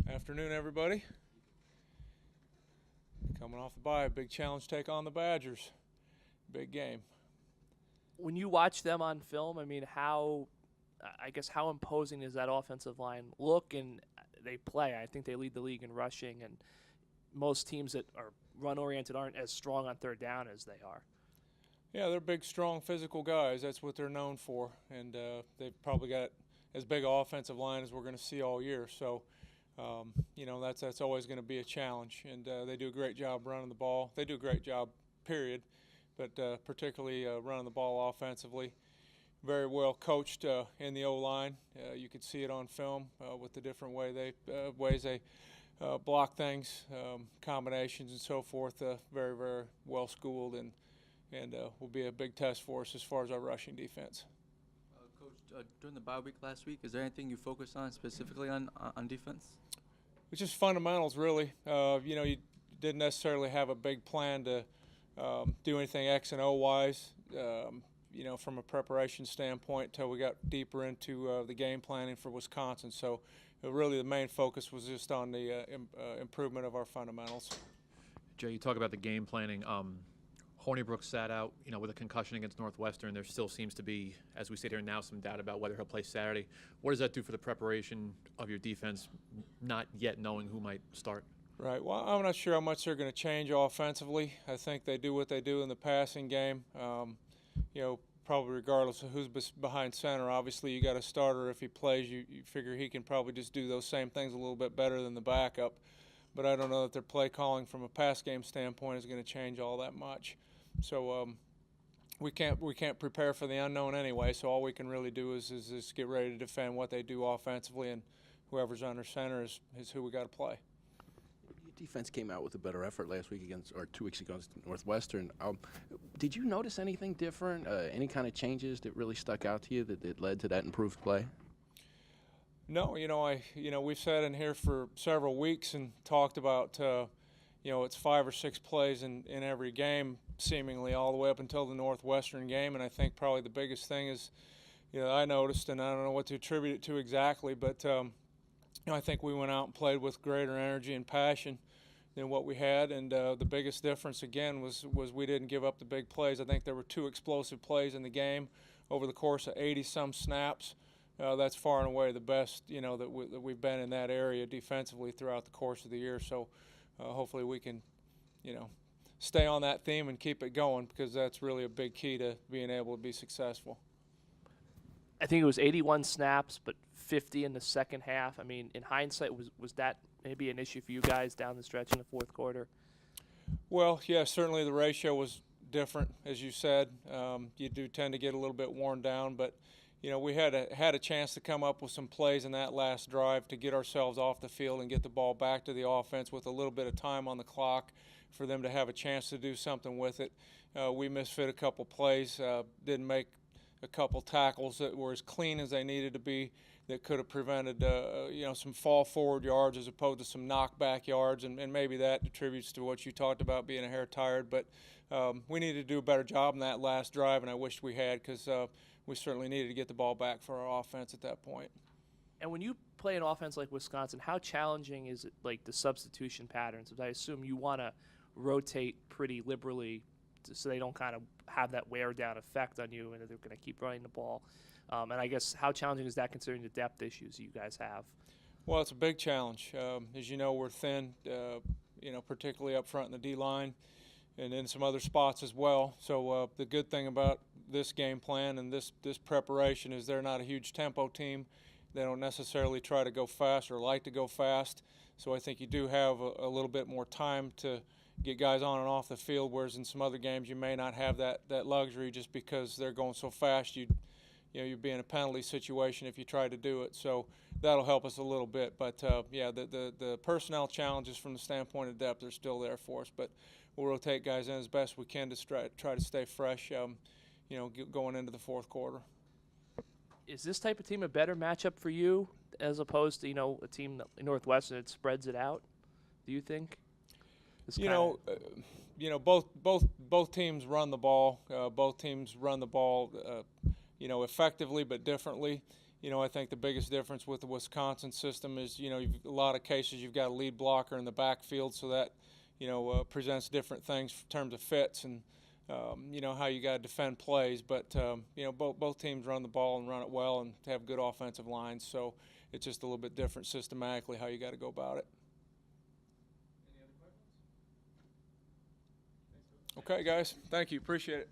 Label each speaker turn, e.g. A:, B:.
A: Afternoon, everybody. Coming off the bye, big challenge to take on the Badgers. Big game.
B: When you watch them on film, I mean, how imposing does that offensive line look and they play? I think they lead the league in rushing, and most teams that are run-oriented aren't as strong on third down as they are.
A: Yeah, they're big, strong, physical guys. That's what they're known for, and they've probably got as big an offensive line as we're going to see all year. So, that's always going to be a challenge, and they do a great job running the ball. They do a great job, period, but particularly running the ball offensively. Very well coached in the O-line. You could see it on film with the different ways they block things, combinations and so forth. Very, very well schooled, and will be a big test for us as far as our rushing defense.
C: Coach, during the bye week last week, is there anything you focused on specifically on defense?
A: It's just fundamentals, really. You didn't necessarily have a big plan to do anything X and O wise. From a preparation standpoint, until we got deeper into the game planning for Wisconsin. So really the main focus was just on the improvement of our fundamentals.
D: Jay, you talk about the game planning. Hornibrook sat out, with a concussion against Northwestern. There still seems to be, as we sit here now, some doubt about whether he'll play Saturday. What does that do for the preparation of your defense, not yet knowing who might start?
A: Right. Well, I'm not sure how much they're going to change offensively. I think they do what they do in the passing game. Probably regardless of who's behind center. Obviously, you got a starter. If he plays, you figure he can probably just do those same things a little bit better than the backup. But I don't know that their play calling from a pass game standpoint is going to change all that much. So we can't prepare for the unknown anyway. So all we can really do is get ready to defend what they do offensively, and whoever's under center is who we got to play.
E: Defense came out with a better effort last week 2 weeks ago against Northwestern. Did you notice anything different? Any kind of changes that really stuck out to you that led to that improved play?
A: No, we've sat in here for several weeks and talked about it's 5 or 6 plays in every game, seemingly all the way up until the Northwestern game. And I think probably the biggest thing is, I noticed, and I don't know what to attribute it to exactly, but I think we went out and played with greater energy and passion than what we had, and the biggest difference again was we didn't give up the big plays. I think there were 2 explosive plays in the game over the course of 80-some snaps. That's far and away the best that we've been in that area defensively throughout the course of the year. So hopefully we can stay on that theme and keep it going, because that's really a big key to being able to be successful.
B: I think it was 81 snaps, but 50 in the second half. I mean, in hindsight, was that maybe an issue for you guys down the stretch in the fourth quarter?
A: Well, yeah, certainly the ratio was different, as you said. You do tend to get a little bit worn down, but we had a chance to come up with some plays in that last drive to get ourselves off the field and get the ball back to the offense with a little bit of time on the clock for them to have a chance to do something with it. We misfit a couple plays, didn't make a couple tackles that were as clean as they needed to be, that could have prevented some fall forward yards as opposed to some knockback yards, and maybe that attributes to what you talked about, being a hair tired. But we needed to do a better job in that last drive, and I wish we had, because we certainly needed to get the ball back for our offense at that point.
B: And when you play an offense like Wisconsin, how challenging is it, like the substitution patterns? I assume you want to rotate pretty liberally so they don't kind of have that wear-down effect on you, and they're going to keep running the ball. And I guess how challenging is that considering the depth issues you guys have?
A: Well, it's a big challenge. As you know, we're thin, particularly up front in the D-line and in some other spots as well. So the good thing about this game plan and this preparation is they're not a huge tempo team. They don't necessarily try to go fast or like to go fast. So I think you do have a little bit more time to get guys on and off the field, whereas in some other games you may not have that luxury just because they're going so fast. You'd be in a penalty situation if you try to do it. So that'll help us a little bit. But, the personnel challenges from the standpoint of depth are still there for us. But we'll rotate guys in as best we can to try to stay fresh, going into the fourth quarter.
B: Is this type of team a better matchup for you as opposed to, a team in Northwestern that spreads it out, do you think?
A: Both teams run the ball. Both teams run the ball, effectively but differently. you know, I think the biggest difference with the Wisconsin system is, you know, a lot of cases you've got a lead blocker in the backfield, so that, you know, presents different things in terms of fits and, you know, how you got to defend plays. But, you know, both teams run the ball and run it well and have good offensive lines, so it's just a little bit different systematically how you got to go about it. Okay, guys. Thank you. Appreciate it.